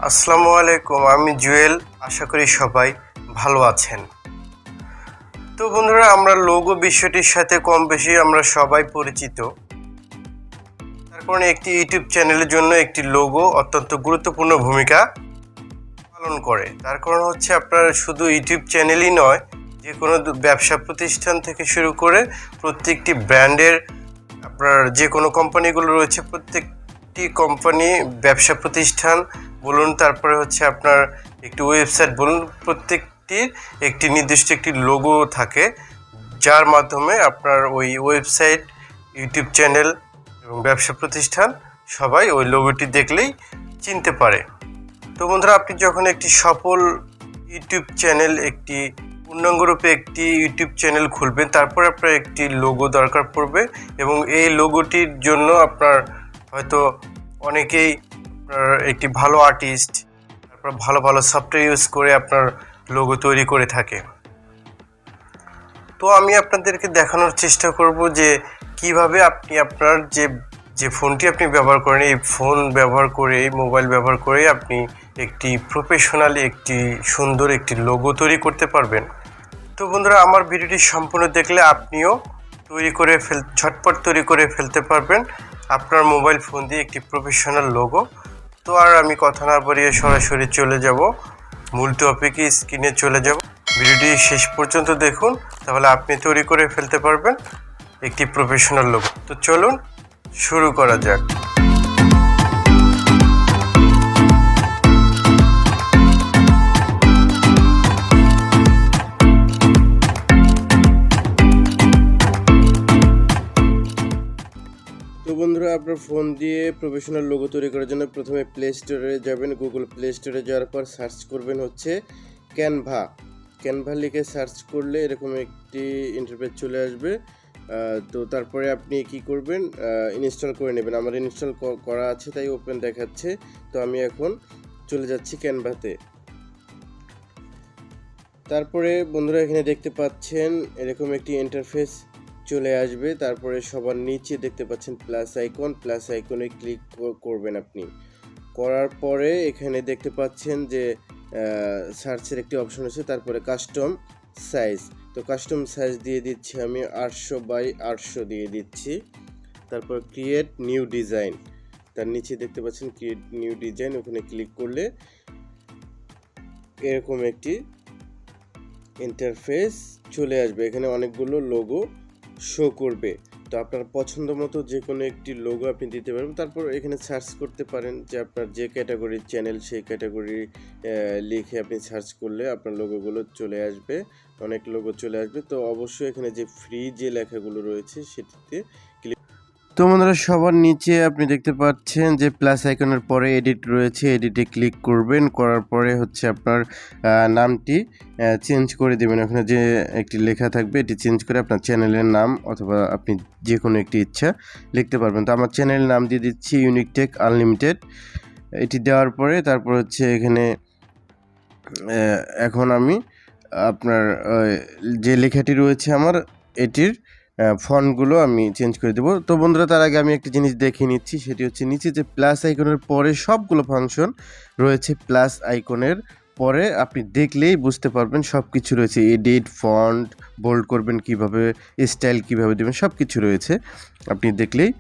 আসসালামু আলাইকুম, আমি জুয়েল। আশা করি সবাই ভালো আছেন। তো বন্ধুরা, আমরা লোগো বিষয়টির সাথে কম বেশি আমরা সবাই পরিচিত। তার কারণে একটি ইউটিউব চ্যানেলের জন্য একটি লোগো অত্যন্ত গুরুত্বপূর্ণ ভূমিকা পালন করে। তার কারণ হচ্ছে আপনার শুধু ইউটিউব চ্যানেলই নয়, যে কোনো ব্যবসা প্রতিষ্ঠান থেকে শুরু করে প্রত্যেকটি ব্র্যান্ডের আপনার যে কোনো কোম্পানিগুলো রয়েছে, প্রত্যেকটি কোম্পানি ব্যবসা প্রতিষ্ঠান বলুন, তারপরে হচ্ছে আপনার একটি ওয়েবসাইট বলুন, প্রত্যেকটির একটি নির্দিষ্ট একটি লোগো থাকে, যার মাধ্যমে আপনার ওই ওয়েবসাইট, ইউটিউব চ্যানেল এবং ব্যবসা প্রতিষ্ঠান সবাই ওই লোগোটি দেখলেই চিনতে পারে। তো বন্ধুরা, আপনি যখন একটি সফল ইউটিউব চ্যানেল, একটি পূর্ণাঙ্গরূপে একটি ইউটিউব চ্যানেল খুলবেন, তারপর আপনার একটি লোগো দরকার পড়বে এবং এই লোগোটির জন্য আপনার হয়তো অনেকেই একটি ভালো আর্টিস্ট, তারপর ভালো ভালো সফটওয়্যার ইউজ করে আপনার লোগো তৈরি করে থাকে। তো আমি আপনাদেরকে দেখানোর চেষ্টা করব যে কিভাবে আপনি আপনার যে ফোনটি আপনি ব্যবহার করেন, এই ফোন ব্যবহার করে, এই মোবাইল ব্যবহার করে আপনি একটি প্রফেশনাল, একটি সুন্দর একটি লোগো তৈরি করতে পারবেন। তো বন্ধুরা, আমার ভিডিওটি সম্পূর্ণ দেখলে আপনিও ঝটপট তৈরি করে ফেলতে পারবেন আপনার মোবাইল ফোন দিয়ে একটি প্রফেশনাল লোগো। তো আর আমি কথা না বাড়িয়ে সরাসরি চলে যাব মূল টপিকে, স্ক্রিনে চলে যাব। ভিডিওটি শেষ পর্যন্ত দেখুন, তাহলে আপনি তৈরি করে ফেলতে পারবেন একটি প্রফেশনাল লোগো। তো চলুন শুরু করা যাক। তো বন্ধুরা, আপনার ফোন দিয়ে প্রফেশনাল লোগো তৈরি করার জন্য প্রথমে প্লে স্টোরে যাবেন। গুগল প্লে স্টোরে যাওয়ার পর সার্চ করবেন হচ্ছে ক্যানভা লিখে সার্চ করলে এরকম একটি ইন্টারফেস চলে আসবে। তো তারপরে আপনি কি করবেন, ইনস্টল করে নেবেন। আমার ইনস্টল করা আছে তাই ওপেন দেখাচ্ছে। তো আমি এখন চলে যাচ্ছি ক্যানভাতে। তারপরে বন্ধুরা, এখানে দেখতে পাচ্ছেন এরকম একটি ইন্টারফেস চলে আসবে। তারপরে সবার নিচে দেখতে পাচ্ছেন প্লাস আইকনে ক্লিক করবেন আপনি। করার পরে এখানে দেখতে পাচ্ছেন যে সার্চের একটি অপশন আছে, তারপরে কাস্টম সাইজ। তো কাস্টম সাইজ দিয়ে দিচ্ছি আমি 800x800 দিয়ে দিচ্ছি। তারপর ক্রিয়েট নিউ ডিজাইন, তার নিচে দেখতে পাচ্ছেন ক্রিয়েট নিউ ডিজাইন, ওখানে ক্লিক করলে এরকম একটি ইন্টারফেস চলে আসবে। এখানে অনেকগুলো লোগো শো করবে। তো আপনার পছন্দ মতো যে কোনো একটি লোগো আপনি দিতে পারবেন। তারপর এখানে সার্চ করতে পারেন যে আপনার যে ক্যাটাগরির চ্যানেল, সেই ক্যাটাগরি লিখে আপনি সার্চ করলে আপনার লোগোগুলো চলে আসবে, অনেক লোগো চলে আসবে। তো অবশ্যই এখানে যে ফ্রি যে লেখাগুলো রয়েছে সেটিতে ক্লিক। তো বন্ধুরা, সবার নিচে আপনি দেখতে পাচ্ছেন যে প্লাস আইকনের পরে এডিট রয়েছে, এডিটে ক্লিক করবেন। করার পরে হচ্ছে আপনার নামটি চেঞ্জ করে দেবেন। ওখানে যে একটি লেখা থাকবে এটি চেঞ্জ করে আপনার চ্যানেলের নাম অথবা আপনি যে কোনো একটি ইচ্ছা লিখতে পারবেন। তো আমার চ্যানেলের নাম দিয়ে দিচ্ছি ইউনিক টেক আনলিমিটেড। এটি দেওয়ার পরে তারপর হচ্ছে এখানে এখন আমি আপনার যে লেখাটি রয়েছে আমার, এটির ফন্টগুলো আমি চেঞ্জ করে দেবো। তো বন্ধুরা, তার আগে আমি একটা জিনিস দেখে নিচ্ছি, সেটি হচ্ছে নিচে যে প্লাস আইকনের পরে সবগুলো ফাংশন রয়েছে। প্লাস আইকনের পরে আপনি দেখলেই বুঝতে পারবেন সব কিছু রয়েছে। এডিট, ফন্ট, বোল্ড করবেন কীভাবে, স্টাইল কীভাবে দেবেন, সব কিছু রয়েছে। আপনি দেখলেই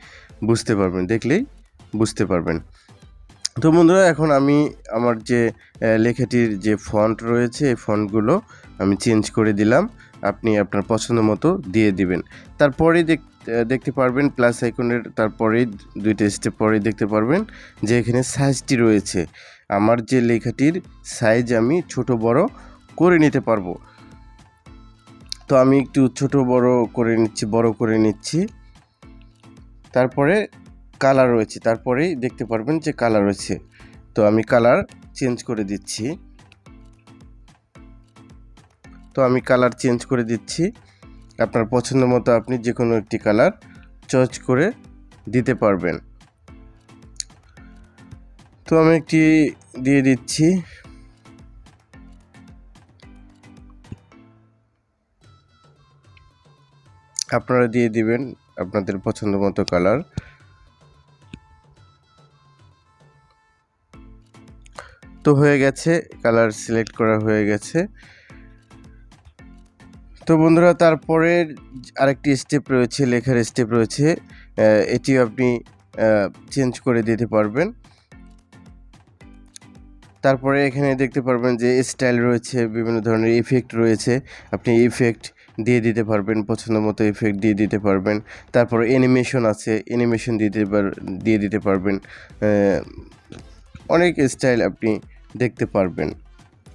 বুঝতে পারবেন। তো বন্ধুরা, এখন আমি আমার যে লেখাটির যে ফন্ট রয়েছে এই ফন্টগুলো আমি চেঞ্জ করে দিলাম। আপনি আপনার পছন্দ মতো দিয়ে দিবেন। তারপরেই দেখতে পারবেন প্লাস আইকনের তারপরেই 2টা স্টেপ পরেই দেখতে পারবেন যে এখানে সাইজটি রয়েছে। আমার যে লেখাটির সাইজ আমি ছোট বড় করে নিতে পারবো। তো আমি একটু ছোট বড় করে নিচ্ছি। তারপরে কালার রয়েছে, তারপরেই দেখতে পারবেন যে কালার রয়েছে। তো আমি কালার চেঞ্জ করে দিচ্ছি। আপনার পছন্দ মতো আপনি যে কোনো একটি কালার চয়েস করে দিতে পারবেন। তো আমি একটি দিয়ে দিচ্ছি। আপনারা দিয়ে দিবেন আপনাদের পছন্দ মতো কালার। তো হয়ে গেছে, কালার সিলেক্ট করা হয়ে গেছে। তো বন্ধুরা তারপরে আরেকটি স্টেপ রয়েছে, লেখার স্টেপ রয়েছে, এটিও আপনি চেঞ্জ করে দিতে পারবেন। তারপরে এখানে দেখতে পারবেন যে স্টাইল রয়েছে, বিভিন্ন ধরনের ইফেক্ট রয়েছে, আপনি ইফেক্ট দিয়ে দিতে পারবেন, পছন্দ মতো ইফেক্ট দিয়ে দিতে পারবেন। তারপরে অ্যানিমেশন আছে, অ্যানিমেশন দিয়ে দিতে পারবেন। অনেক স্টাইল আপনি দেখতে পারবেন।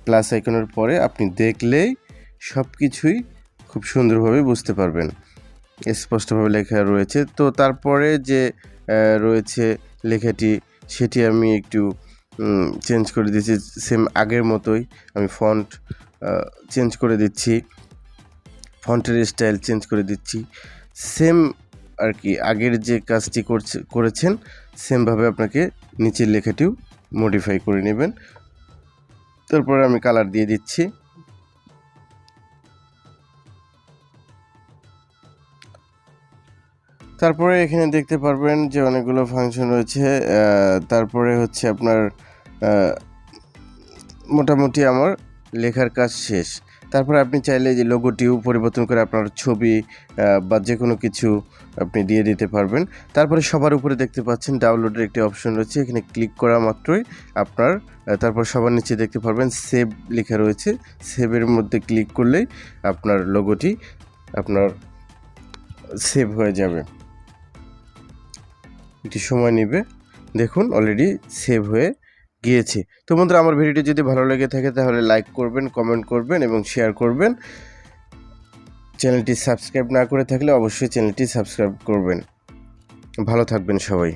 প্লাস আইকনের পরে আপনি দেখলেই সব কিছুই খুব সুন্দরভাবে বুঝতে পারবেন, স্পষ্টভাবে লেখা রয়েছে। তো তারপরে যে রয়েছে লেখাটি, সেটি আমি একটু চেঞ্জ করে দিচ্ছি, সেম আগের মতোই আমি ফন্ট চেঞ্জ করে দিচ্ছি, ফন্টের স্টাইল চেঞ্জ করে দিচ্ছি, সেম আর কি আগের যে কাজটি করেছেন সেমভাবে আপনাকে নিচের লেখাটিও মডিফাই করে নেবেন। তারপরে আমি কালার দিয়ে দিচ্ছি। তারপরে এখানে দেখতে পারবেন যে অনেকগুলো ফাংশন রয়েছে। তারপরে হচ্ছে আপনার মোটামুটি আমার লেখার কাজ শেষ। তারপরে আপনি চাইলে যে লোগোটিও পরিবর্তন করে আপনার ছবি বা যে কোনো কিছু আপনি দিয়ে দিতে পারবেন। তারপরে সবার উপরে দেখতে পাচ্ছেন ডাউনলোডের একটি অপশন রয়েছে, এখানে ক্লিক করা মাত্রই আপনার তারপর সবার নিচে দেখতে পারবেন সেভ লেখা রয়েছে, সেভের মধ্যে ক্লিক করলেই আপনার লোগোটি আপনার সেভ হয়ে যাবে। একটু সময় নেবে, দেখুন অলরেডি সেভ হয়ে গিয়েছে। তো বন্ধুরা আমার ভিডিওটি যদি ভালো লেগে থাকে তাহলে লাইক করবেন, কমেন্ট করবেন এবং শেয়ার করবেন। চ্যানেলটি সাবস্ক্রাইব না করে থাকলে অবশ্যই চ্যানেলটি সাবস্ক্রাইব করবেন। ভালো থাকবেন সবাই।